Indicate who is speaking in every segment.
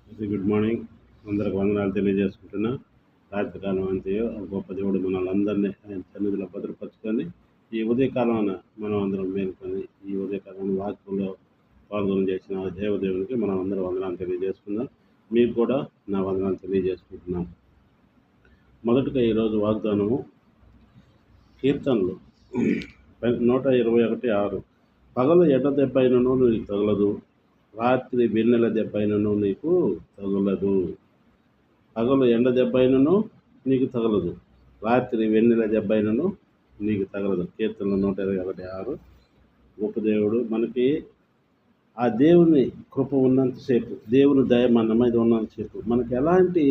Speaker 1: Good morning. అందరికి వందనాలు తెలియజేసుకుంటున్నా. రాత్రికాలం అంతయు గొప్ప దేవుడు మనల్ని అందరినీ ఆయన సన్నిధిలో భద్రపరుచుకొని ఈ ఉదయకాలాన మనం అందరం మేలుకొని ఈ ఉదయకాలం వాక్యంలో పాల్గొన చేసిన ఆ దేవదేవునికి మనం అందరం వందనాలు తెలియజేసుకుందాం. మీకు కూడా నా వందనాలు తెలియజేసుకుంటున్నాను. మొదటగా ఈరోజు వాగ్దానము కీర్తనలు 121:6. పగలు ఎండ దెబ్బైనను నీకు తగలదు, రాత్రి వెన్నెల దెబ్బైనను నీకు తగులదు. పగలు ఎండ దెబ్బైనను నీకు తగలదు, రాత్రి వెన్నెల దెబ్బైనను నీకు తగలదు. కీర్తనలు 121:6. గొప్ప దేవుడు మనకి ఆ దేవుని కృప ఉన్నంతసేపు, దేవుని దయ మన మీద ఉన్నంతసేపు మనకి ఎలాంటి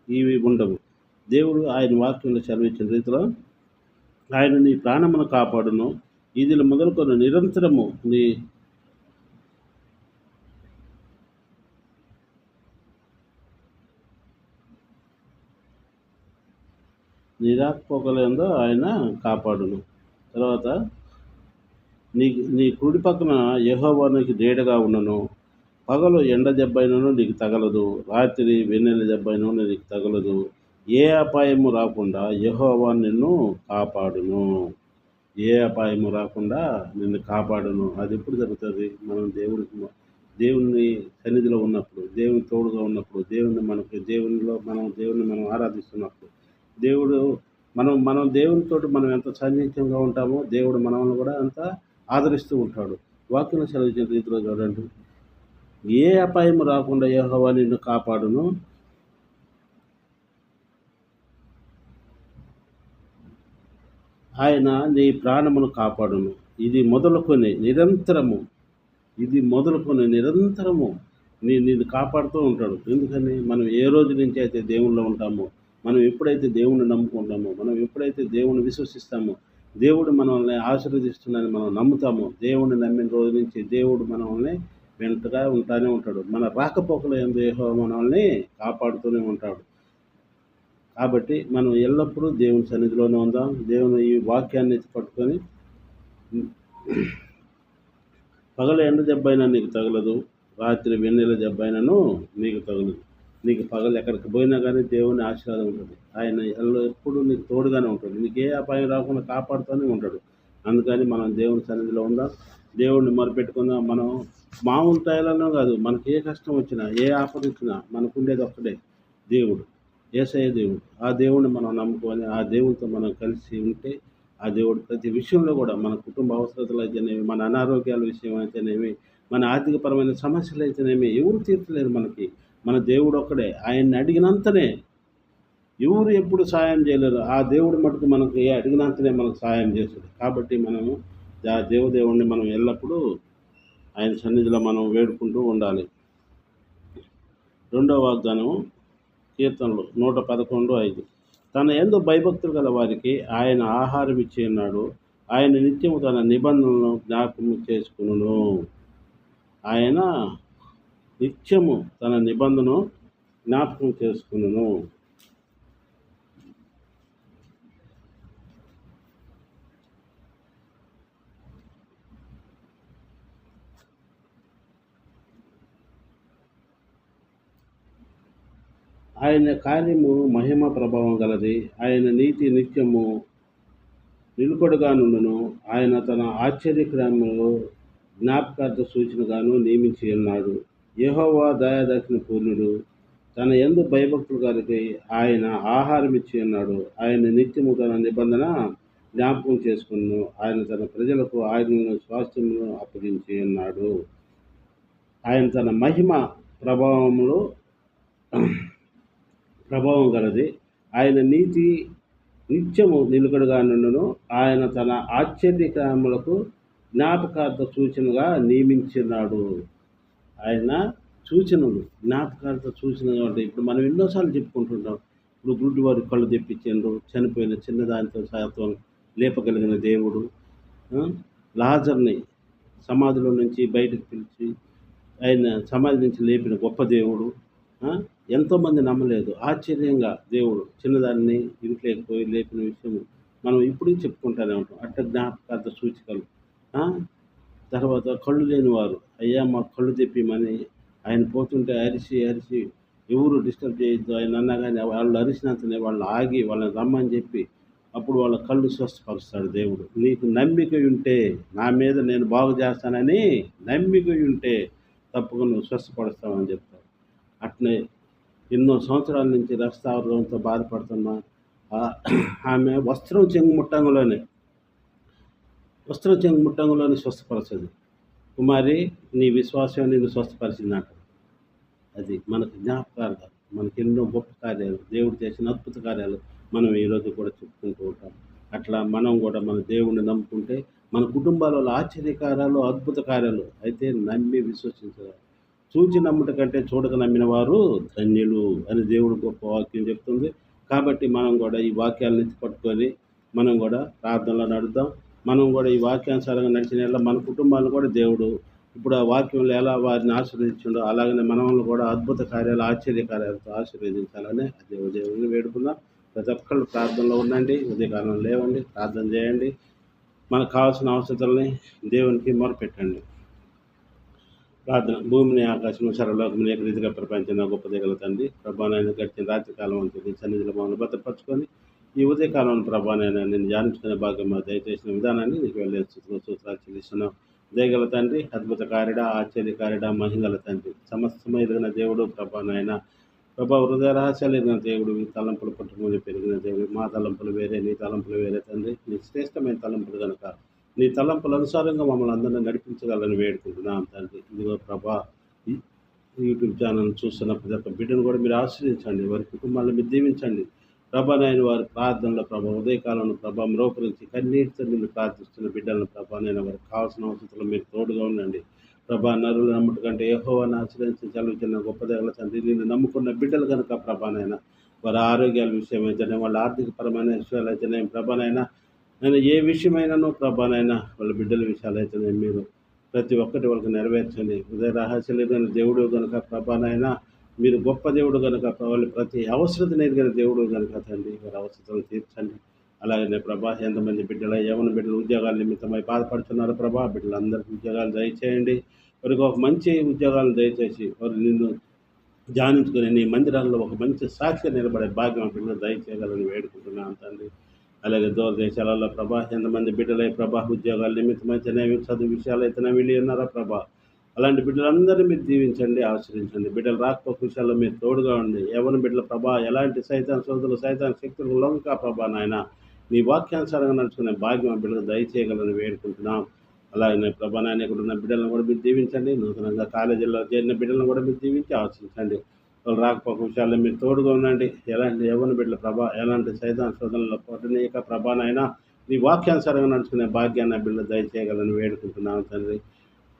Speaker 1: ఇవి ఉండవు. దేవుడు ఆయన వాక్యంలో సెలవిచ్చిన రీతిలో ఆయన నీ ప్రాణమును కాపాడును, ఇది మొదలుకొని నిరంతరము నీ రాకపోకలందు ఆయన కాపాడును. తర్వాత నీ కుడి పక్కన యెహోవా నీకు నీడగా ఉన్నను, పగలు ఎండ దెబ్బైనను నీకు తగలదు, రాత్రి వెన్నెల దెబ్బైనను నీకు తగలదు. ఏ అపాయము రాకుండా యెహోవా నిన్ను కాపాడును. ఏ అపాయము రాకుండా నిన్ను కాపాడును. అది ఎప్పుడు జరుగుతుంది? మనం దేవుని సన్నిధిలో ఉన్నప్పుడు, దేవుని తోడుగా ఉన్నప్పుడు, దేవుణ్ణి మనం ఆరాధిస్తున్నప్పుడు, దేవుడు మనం దేవునితోటి మనం ఎంత సన్నిహితంగా ఉంటామో దేవుడు మనల్ని కూడా అంత ఆదరిస్తూ ఉంటాడు. వాక్యం సెలవిచ్చిన రీతిలో చూడండి, ఏ అపాయము రాకుండా యెహోవా నిన్ను కాపాడును, ఆయన నీ ప్రాణమును కాపాడును. ఇది మొదలుకొని నిరంతరము నిన్ను కాపాడుతూ ఉంటాడు. ఎందుకని? మనం ఏ రోజు నుంచి అయితే దేవునిలో ఉంటామో, మనం ఎప్పుడైతే దేవుణ్ణి నమ్ముకుంటామో, మనం ఎప్పుడైతే దేవుణ్ణి విశ్వసిస్తామో, దేవుడు మనల్ని ఆశీర్వదిస్తున్నాడని మనం నమ్ముతామో, దేవుణ్ణి నమ్మిన రోజు నుంచి దేవుడు మనల్ని వెంటగా ఉంటానే ఉంటాడు. మన రాకపోకల యందు యెహోవా మనల్ని కాపాడుతూనే ఉంటాడు. కాబట్టి మనం ఎల్లప్పుడూ దేవుని సన్నిధిలోనే ఉందాం. దేవుని ఈ వాక్యాన్ని పట్టుకొని, పగలు ఎండ దెబ్బైనా నీకు తగలదు, రాత్రి వెన్నెల దెబ్బైనను నీకు తగలదు. నీకు పగలు ఎక్కడికి పోయినా కానీ దేవుని ఆశీర్వాదం ఉంటుంది. ఆయన ఎల్లప్పుడూ నీకు తోడుగానే ఉంటాడు. నీకు ఏ అపాయం రాకుండా కాపాడుతూనే ఉంటాడు. అందుకని మనం దేవుని సన్నిధిలో ఉందాం, దేవుడిని మొరపెట్టుకుందాం. మనం మామూలు టైంలోనే కాదు, మనకి ఏ కష్టం వచ్చినా, ఏ ఆపద వచ్చినా మనకుండేది ఒక్కడే, దేవుడు, యేసయ్య దేవుడు. ఆ దేవుడిని మనం నమ్ముకొని ఆ దేవునితో మనం కలిసి ఉంటే ఆ దేవుడు ప్రతి విషయంలో కూడా, మన కుటుంబ అవసరతలు అయితేనేమి, మన అనారోగ్యాల విషయం అయితేనేమి, మన ఆర్థికపరమైన సమస్యలు అయితేనేమి ఎవరు తీర్చలేరు మనకి. మన దేవుడు ఒక్కడే. ఆయన్ని అడిగినంతనే ఎవరు ఎప్పుడు సాయం చేయలేరు. ఆ దేవుడు మటుకు మనకు అడిగినంతనే మనకు సాయం చేస్తాడు. కాబట్టి మనము ఆ దేవుడిని మనం ఎల్లప్పుడూ ఆయన సన్నిధిలో మనం వేడుకుంటూ ఉండాలి. రెండవ వాగ్దానం కీర్తనలు 111:5. తన యందు భయభక్తులు గల వారికి ఆయన ఆహారం ఇచ్చి ఉన్నాడు, ఆయన నిత్యము తన నిబంధనలను జ్ఞాపకము చేసుకును. ఆయన నిత్యము తన నిబంధనను జ్ఞాపకం చేసుకును. ఆయన కార్యము మహిమ ప్రభావం గలది, ఆయన నీతి నిత్యము నిలుకడగా నుండును. ఆయన తన ఆశ్చర్యక్రమంలో జ్ఞాపకార్థ సూచనగాను నియమించి ఉన్నాడు. యెహోవా దయాదాక్షిణ పూర్ణుడు, తన యందు భయభక్తులు గారికి ఆయన ఆహారం ఇచ్చి ఉన్నాడు, ఆయన నిత్యము తన నిబంధన జ్ఞాపకం చేసుకును. ఆయన తన ప్రజలకు ఆజ్ఞలను స్వాస్థ్యమును అప్పగించి ఉన్నాడు. ఆయన తన మహిమ ప్రభావం గలది, ఆయన నీతి నిత్యము నిలుకడగా నుండును. ఆయన తన ఆశ్చర్యక్రమములకు జ్ఞాపకార్థ సూచనగా నియమించినాడు. ఆయన సూచనలు జ్ఞాపకార్థ సూచనగా ఉంటాయి. ఇప్పుడు మనం ఎన్నోసార్లు చెప్పుకుంటుంటాం. ఇప్పుడు గుడ్డి వారి కళ్ళు తెప్పించిండ్రు, చనిపోయిన చిన్నదానితో శాతం లేపగలిగిన దేవుడు, లాజర్ని సమాధిలో నుంచి బయటకు పిలిచి ఆయన సమాధి నుంచి లేపిన గొప్ప దేవుడు. ఎంతోమంది నమ్మలేదు. ఆశ్చర్యంగా దేవుడు చిన్నదాన్ని ఇంట్లోకి పోయి లేపిన విషయం మనం ఇప్పుడు చెప్పుకుంటూనే ఉంటాం. అట్ట జ్ఞాపకార్థ సూచికలు. తర్వాత కళ్ళు లేని వారు, అయ్యా మా కళ్ళు తెప్పిమని ఆయన పోతుంటే అరిచి అరిచి ఎవరు డిస్టర్బ్ చేయొద్దు ఆయన అన్నా కానీ వాళ్ళు అరిచినంతనే వాళ్ళు ఆగి వాళ్ళని రమ్మని చెప్పి అప్పుడు వాళ్ళ కళ్ళు స్వస్థపరుస్తాడు దేవుడు. నీకు నమ్మిక ఉంటే నా మీద నేను బాగు చేస్తానని నమ్మిక ఉంటే తప్పకుండా నువ్వు స్వస్థపరుస్తావని చెప్తాడు. అట్లే ఎన్నో సంవత్సరాల నుంచి రక్తస్రావంతో బాధపడుతున్న ఆమె వస్త్రం చెంగు ముట్టంలోనే స్వస్థపరచదు. కుమారి, నీ విశ్వాసం నిన్ను స్వస్థపరిచిందంట. అది మనకు జ్ఞాపకాలుగా మనకి ఎన్నో గొప్ప కార్యాలు దేవుడు చేసిన అద్భుత కార్యాలు మనం ఈరోజు కూడా చెప్పుకుంటూ ఉంటాం. అట్లా మనం కూడా మన దేవుణ్ణి నమ్ముకుంటే మన కుటుంబాలలో ఆశ్చర్యకార్యాలు అద్భుత కార్యాలు అయితే నమ్మి విశ్వసించారు. చూచి నమ్ముట కంటే చూడక నమ్మిన వారు ధన్యులు అని దేవుడు గొప్ప వాక్యం చెప్తుంది. కాబట్టి మనం కూడా ఈ వాక్యాలను ఎత్తి పట్టుకొని మనం కూడా ప్రార్థనలో నడుద్దాం. మనం కూడా ఈ వాక్యానుసారంగా నడిచిన మన కుటుంబాలను కూడా దేవుడు ఇప్పుడు ఆ వాక్యంలో ఎలా వారిని ఆశీర్వదించిండో అలాగనే మనల్ని కూడా అద్భుత కార్యాలు ఆశ్చర్య కార్యాలతో ఆశీర్వదించాలని దేవుని వేడుకుందాం. ప్రతి ఒక్కళ్ళు ప్రార్థనలో ఉండండి, ఉదయకాలం లేవండి, ప్రార్థన చేయండి, మనకు కావాల్సిన అవసరాలని దేవునికి మొరపెట్టండి. ప్రార్థన. భూమిని ఆకాశం సర్వలోకముని ఏకరీతిగా ప్రపంచంలో గొప్ప దిగల తండ్రి, ప్రభానైనా గడిచిన రాత్రికాలం అంతా సన్నిధిలో మమ్మల్ని భద్రపరచుకొని ఈ ఉదయకాలం ప్రభానైనా నేను ధ్యానించుకునే భాగం దయచేసిన విధానాన్ని నీకు వెళ్ళే సూత్రాలు చెల్లిస్తున్నాం. దయగల తండ్రి, అద్భుత కారిడ, ఆశ్చర్య కారిడ, మహిళల తండ్రి, సమస్తము ఎదిగిన దేవుడు ప్రభానైనా హృదయ రహస్యాలు ఎదిగిన దేవుడు, ఈ తలంపులు పుట్టుకుని పెరిగిన దేవుడు, మా తలంపులు వేరే, నీ తలంపులు వేరే తండ్రి, నీ శ్రేష్టమైన తలంపులు కనుక నీ తలంపుల అనుసారంగా మమ్మల్ని అందరినీ నడిపించగలని వేడుకుంటున్నాం తండ్రి. ఇదిగో ప్రభా, యూట్యూబ్ ఛానల్ చూస్తున్న ప్రతి ఒక్క బిడ్డను కూడా మీరు ఆశ్రయించండి, వారి కుటుంబాలను మీరు దీవించండి. ప్రభానైన వారి ప్రార్థనలో ఉదయకాలంలో మ్రోకరించి కన్నీటితో మీరు ప్రార్థిస్తున్న బిడ్డలను ప్రభానైనా వారికి కావాల్సిన అవసరాలు మీరు తోడుగా ఉండండి. నరులు నమ్ముట కంటే యెహోవాను ఆశ్రయించి చదువుతున్న గొప్ప దేవుల తండ్రి, నిన్ను నమ్ముకున్న బిడ్డలు కనుక ప్రభానైనా వారి ఆరోగ్యాల విషయం అయితేనే, వాళ్ళ ఆర్థికపరమైన విషయాలు అయితేనే ప్రభానైనా, నేను ఏ విషయమైనానో ప్రభానైనా వాళ్ళ బిడ్డల విషయాలు అయితేనే మీరు ప్రతి ఒక్కటి వాళ్ళకి నెరవేర్చండి. ఉదయ రహస్యమైన దేవుడు కనుక ప్రభానైనా, మీరు గొప్ప దేవుడు కనుక వాళ్ళు ప్రతి అవసరత ఎరిగిన దేవుడు కనుక తండ్రి, వారి అవసరాలు తీర్చండి. అలాగనే ఎంతమంది బిడ్డల యవన బిడ్డలు ఉద్యోగాల నిమిత్తమై బాధపడుతున్నారు బిడ్డలందరికీ ఉద్యోగాలు దయచేయండి. వారికి ఒక మంచి ఉద్యోగాలు దయచేసి వారు నిన్ను ధ్యానించుకుని నీ మందిరాల్లో ఒక మంచి సాక్షి నిలబడే భాగ్యం బిడ్డలు దయచేయగలని వేడుకుంటున్నాను తండ్రి. అలాగే దూర దేశాలలో ఎంతమంది బిడ్డలై ఉద్యోగాల నిమిత్తమైతేనే, చదువు విషయాలు అయితేనే వెళ్ళి ఉన్నారా అలాంటి బిడ్డలందరినీ మీరు దీవించండి, ఆశ్రయించండి. బిడ్డలు రాకపోక విషయాల్లో మీరు తోడుగా ఉండి, యవన బిడ్డల ఎలాంటి సైతాన్ శోధులు, సైతాన్ శక్తులు లొంక నాయన నీ వాక్యానుసారంగా నడుచుకునే భాగ్యం బిడ్డలు దయచేయగలని వేడుకుంటున్నాం. అలాగే నాయన ఇక్కడ ఉన్న బిడ్డలను కూడా మీరు దీవించండి. నూతనంగా కాలేజీల్లో చేరిన బిడ్డలను కూడా మీరు దీవించి ఆశ్రయించండి. వాళ్ళు రాకపోక విషయాల్లో మీరు తోడుగా ఉండండి. ఎలాంటి యవ్వన బిడ్డల ఎలాంటి సైతాన్ శోధనలో పట్టనీయక నాయన నీ వాక్యానుసారంగా నడుచుకునే భాగ్యాన్ని బిడ్డలు దయచేయగలని వేడుకుంటున్నాం తండ్రి.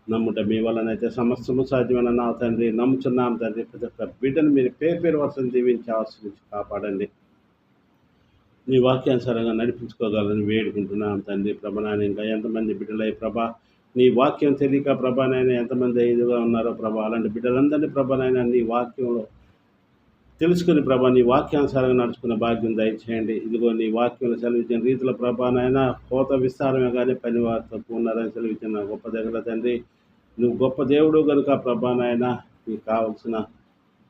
Speaker 1: నమ్ముట మీ వల్లనైతే సమస్తము సాధ్యమైన నా తండ్రి, నమ్ముచున్నాం తండ్రి. ప్రతి ఒక్క బిడ్డను మీరు పేరు వర్షం దీవించి ఆశ్రయించి కాపాడండి. నీ వాక్యానుసారంగా నడిపించుకోగలని వేడుకుంటున్నాం తండ్రి. నాయన ఇంకా ఎంతమంది బిడ్డలై నీ వాక్యం తెలియక నాయన ఎంతమంది ఐదుగా ఉన్నారో అలాంటి బిడ్డలందరినీ నాయన నీ వాక్యంలో తెలుసుకుని నీ వాక్యానుసారంగా నడుచుకునే భాగ్యం దయచేయండి. ఇదిగో నీ వాక్యంలో సెలవిచ్చిన రీతిలో నాయన కోత విస్తారమే కానీ పని వారు తక్కువ ఉన్నారని సెలవిచ్చిన గొప్ప దగ్గర తండ్రి. నువ్వు గొప్ప దేవుడు కనుక నాయన నీకు కావాల్సిన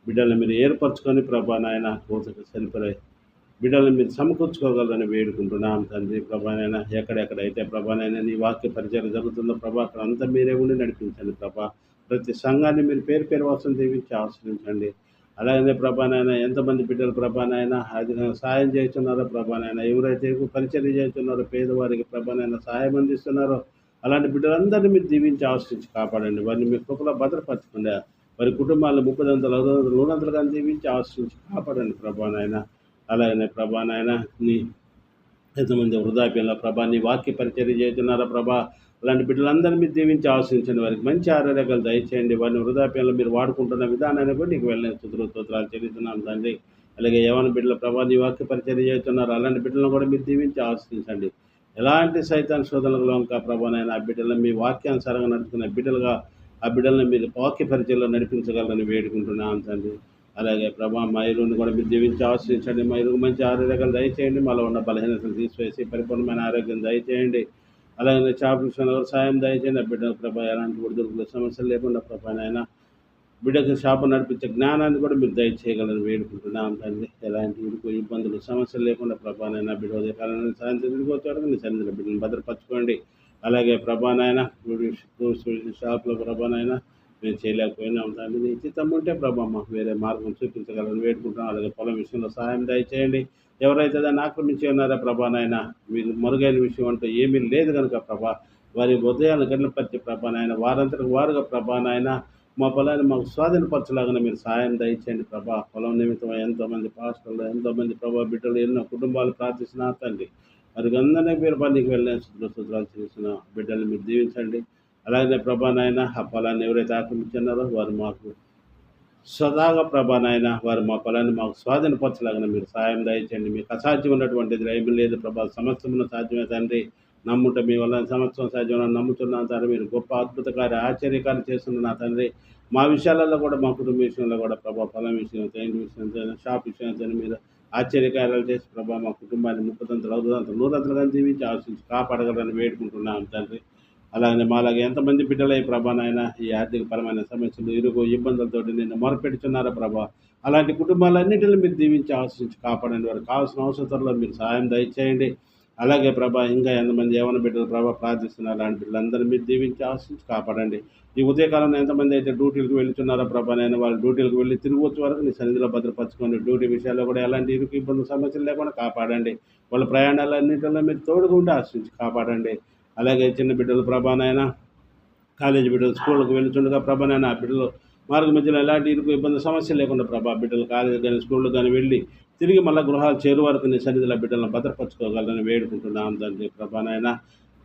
Speaker 1: బిడ్డలను మీరు ఏర్పరచుకొని నాయన కోతకు సరిపడే బిడ్డలను మీరు సమకూర్చుకోగలరని వేడుకుంటున్నాం తండ్రి. నాయన ఎక్కడెక్కడైతే నాయన నీ వాక్య పరిచయం జరుగుతుందో అక్కడ అంతా మీరే ఉండి నడిపించండి ప్రతి సంఘాన్ని మీరు పేరు వాసం దీవించి ఆశ్రయించండి. అలాగే నాయన ఎంతమంది బిడ్డలు నాయన అది సహాయం చేస్తున్నారో నాయన, ఎవరైతే పరిచయం చేస్తున్నారో పేదవారికి నాయన సహాయం అందిస్తున్నారో అలాంటి బిడ్డలందరినీ మీరు దీవించి ఆశ్రయించి కాపాడండి. వారిని మీ కృపలో భద్రపరచకుండా వారి కుటుంబాలను 30 100 దీవించి ఆశ్రయించి కాపాడండి నాయన. అలాగనే నాయన నీ ఎంతమంది వృద్ధాప్యంలో నీ వాక్య పరిచర్య చేస్తున్నారా అలాంటి బిడ్డలందరినీ మీరు దీవించి ఆశ్రయించండి. వారికి మంచి ఆరోగ్యాలు దయచేయండి. వారిని వృద్ధాప్యంలో మీరు వాడుకుంటున్న విధానాన్ని కూడా నీకు వెళ్ళిన స్తోత్రాలు చెల్లిస్తున్నాం తండ్రి. అలాగే యవన బిడ్డల నీ వాక్య పరిచర్య చేస్తున్నారు అలాంటి బిడ్డలను కూడా మీరు దీవించి ఆశ్రయించండి. ఎలాంటి సైతాన్ శోధనలో ఇంకా నాయన ఆ బిడ్డలను మీ వాక్యానుసారంగా నడుచుకున్న బిడ్డలుగా ఆ బిడ్డలను మీరు వాక్య పరిచయలో నడిపించగలరని వేడుకుంటున్నాం తండ్రి. అలాగే మైరుని కూడా మీరు దీవించి ఆశ్రయించండి. మైరుకు మంచి ఆరోగ్యాలు దయచేయండి. మాలో ఉన్న బలహీనతలు తీసివేసి పరిపూర్ణమైన ఆరోగ్యం దయచేయండి. అలాగే చాపు సాయం దయచేయండి. బిడ్డ ఎలాంటి ఒడిదుడుకుల సమస్యలు లేకుండా నాయన బిడ్డకు షాపు నడిపించే జ్ఞానాన్ని కూడా మీరు దయచేయగలని వేడుకుంటున్నాం తండ్రి. ఎలాంటి ఇరుకు ఇబ్బందులు సమస్యలు లేకుండా ప్రభానైనా బిడ్డ ఉదయకాలంలో సాయంత్రం తిరిగి వచ్చాడు నీ సన్నిధిలో బిడ్డను భద్రపరచుకోండి. అలాగే ప్రభానైనా షాప్లో ప్రభానైనా మేము చేయలేకపోయినాం తండ్రి. నీ చిత్తం ఉంటే ప్రభా మాకు వేరే మార్గం చూపించగలని వేడుకుంటున్నాం. అలాగే పొలం విషయంలో సహాయం దయచేయండి. ఎవరైతే దాన్ని ఆక్రమించి ఉన్నారో ప్రభానైనా మీరు మరుగైన విషయం అంటూ ఏమీ లేదు కనుక ప్రభా వారి ఉదయాన్ని గడ్లపరిచే ప్రభానైనా వారంతటికి వారుగా ప్రభానైనా మా పొలాన్ని మాకు స్వాధీనపరచలాగానే మీరు సహాయం దయచేయండి ప్రభా. పొలం నిమిత్తం ఎంతోమంది పాస్టర్లు ఎంతోమంది ప్రభా బిడ్డలు ఎన్నో కుటుంబాలు ప్రార్థిస్తున్నారు తండ్రి. వారికి అందరినీ మీరు పనికి వెళ్ళిన శుద్రాలు చేసిన బిడ్డల్ని మీరు దీవించండి. అలాగే ప్రభానైనా ఆ పొలాన్ని ఎవరైతే ఆక్రమించున్నారో వారు మాకు సదాగా ప్రభానైనా వారు మా పొలాన్ని మాకు స్వాధీనపరచలాగానే మీరు సహాయం దయచేయండి. మీకు అసాధ్యం ఉన్నటువంటిది ఏమీ లేదు ప్రభా. సమస్తమును సాధ్యమే తండ్రి. నమ్ముట మీ వల్ల సంవత్సరం సాధ్యం నమ్ముతున్నాను తండ్రి. మీరు గొప్ప అద్భుతకార్య ఆశ్చర్యకార్యం చేస్తున్న నా తండ్రి. మా విషయాలలో కూడా మా కుటుంబ విషయంలో కూడా ప్రభా పొలం విషయం ఇంటి విషయం షాప్ విషయం మీరు ఆశ్చర్యకార్యాలు చేసి ప్రభా మా కుటుంబాన్ని 30 30 100 దీవించి ఆశించి కాపాడగలని వేడుకుంటున్నాం తండ్రి. అలాగే మాలాగే ఎంతమంది బిడ్డలై ప్రభానైనా ఈ ఆర్థిక పరమైన సమస్యలు ఇరుగు ఇబ్బందులతో నిన్ను మొరపెడుతున్నారా ప్రభా. అలాంటి కుటుంబాలన్నింటినీ మీరు దీవించి ఆశించి కాపాడండి. వారికి కావాల్సిన అవసరాల్లో మీరు సహాయం దయచేయండి. అలాగే ప్రభా ఇంకా ఎంతమంది యవన బిడ్డలు ప్రభా ప్రార్థిస్తున్నారు అలాంటి బిడ్డలందరూ మీరు దీవించి ఆశించి కాపాడండి. ఈ ఉదయకాలంలో ఎంతమంది అయితే డ్యూటీలకు వెళ్తున్నారో ప్రభా నేను వాళ్ళ డ్యూటీలకు వెళ్ళి తిరిగి వచ్చే వరకు నీ సన్నిధిలో భద్రపరచుకోండి. డ్యూటీ విషయాల్లో కూడా ఎలాంటి ఇరుకు ఇబ్బంది సమస్యలు లేకుండా కాపాడండి. వాళ్ళ ప్రయాణాలన్నింటిలో మీరు తోడుగుండి ఆశించి కాపాడండి. అలాగే చిన్న బిడ్డలు ప్రభానైనా కాలేజీ బిడ్డలు స్కూళ్ళకు వెళ్తుండగా ప్రభానైనా ఆ బిడ్డలు మార్గ మధ్యలో ఎలాంటి ఇరుకు ఇబ్బంది సమస్య లేకుండా ప్రభా బిడ్డలు కాలేజీ కానీ స్కూళ్ళు కానీ వెళ్ళి తిరిగి మళ్ళీ గృహాలు చేరు వరకు నీ సన్నిధిలో బిడ్డలను భద్రపరచుకోగలని వేడుకుంటున్నాం తండ్రి. ప్రభానైనా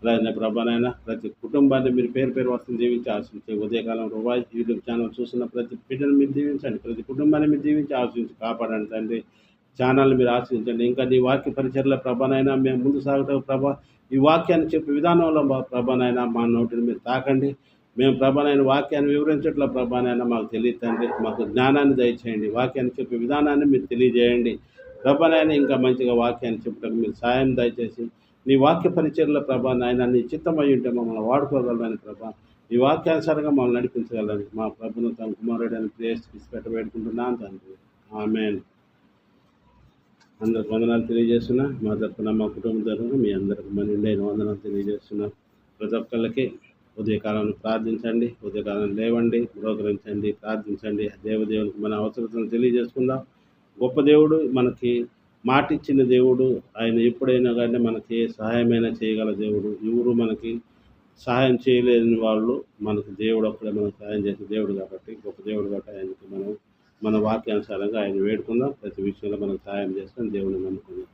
Speaker 1: అలాగే ప్రభానైనా ప్రతి కుటుంబాన్ని మీరు పేరు పేరు వస్తుంది దీవించి ఆశించి ఉదయకాలం వాయిస్ యూట్యూబ్ ఛానల్ చూస్తున్న ప్రతి బిడ్డను మీరు దీవించండి. ప్రతి కుటుంబాన్ని మీరు దీవించి ఆశించి కాపాడండి తండ్రి. ఛానల్ని మీరు ఆశ్రయించండి. ఇంకా నీ వాక్య పరిచర్ల ప్రభానైనా మేము ముందు సాగటం ప్రభా ఈ వాక్యాన్ని చెప్పే విధానంలో ప్రభానైనా మా నోటిని మీరు తాకండి. మేము ప్రభానైన వాక్యాన్ని వివరించట్ల ప్రభానైనా మాకు తెలియతండి. మాకు జ్ఞానాన్ని దయచేయండి. వాక్యాన్ని చెప్పే విధానాన్ని మీరు తెలియజేయండి. ప్రభానైనా ఇంకా మంచిగా వాక్యాన్ని చెప్పడానికి మీరు సాయం దయచేసి నీ వాక్య పరిచర్ల ప్రభానైనా నీ చిత్తమై ఉంటే మమ్మల్ని వాడుకోగలరని ప్రభా ఈ వాక్యానుసారంగా మమ్మల్ని నడిపించగలని మా ప్రభును తన కుమారుడని ప్రేసి పెట్టబెట్టుకుంటున్నాను తండ్రి. ఆమేన్. అందరికి వందనాలు తెలియజేస్తున్నా. మా తరఫున మా కుటుంబం తరఫున మీ అందరికి మన నిండైన వందనాలు తెలియజేస్తున్నా. ప్రతి ఒక్కళ్ళకి ఉదయకాలంలో ప్రార్థించండి. ఉదయకాలం లేవండి, ప్రోగ్రహించండి, ప్రార్థించండి. దేవదేవునికి మన అవసరతను తెలియజేసుకుందాం. గొప్ప దేవుడు, మనకి మాటిచ్చిన దేవుడు. ఆయన ఎప్పుడైనా కానీ మనకి సహాయమైనా చేయగల దేవుడు. ఎవరు మనకి సహాయం చేయలేని వాళ్ళు మనకు దేవుడు ఒక్కడే మనకు సహాయం చేసే దేవుడు కాబట్టి గొప్ప దేవుడు కాబట్టి ఆయనకి మనం మన వాక్యానుసారంగా ఆయన వేడుకుందాం. ప్రతి విషయంలో మనకు సహాయం చేస్తాం. దేవుని నమ్ముకుందాం.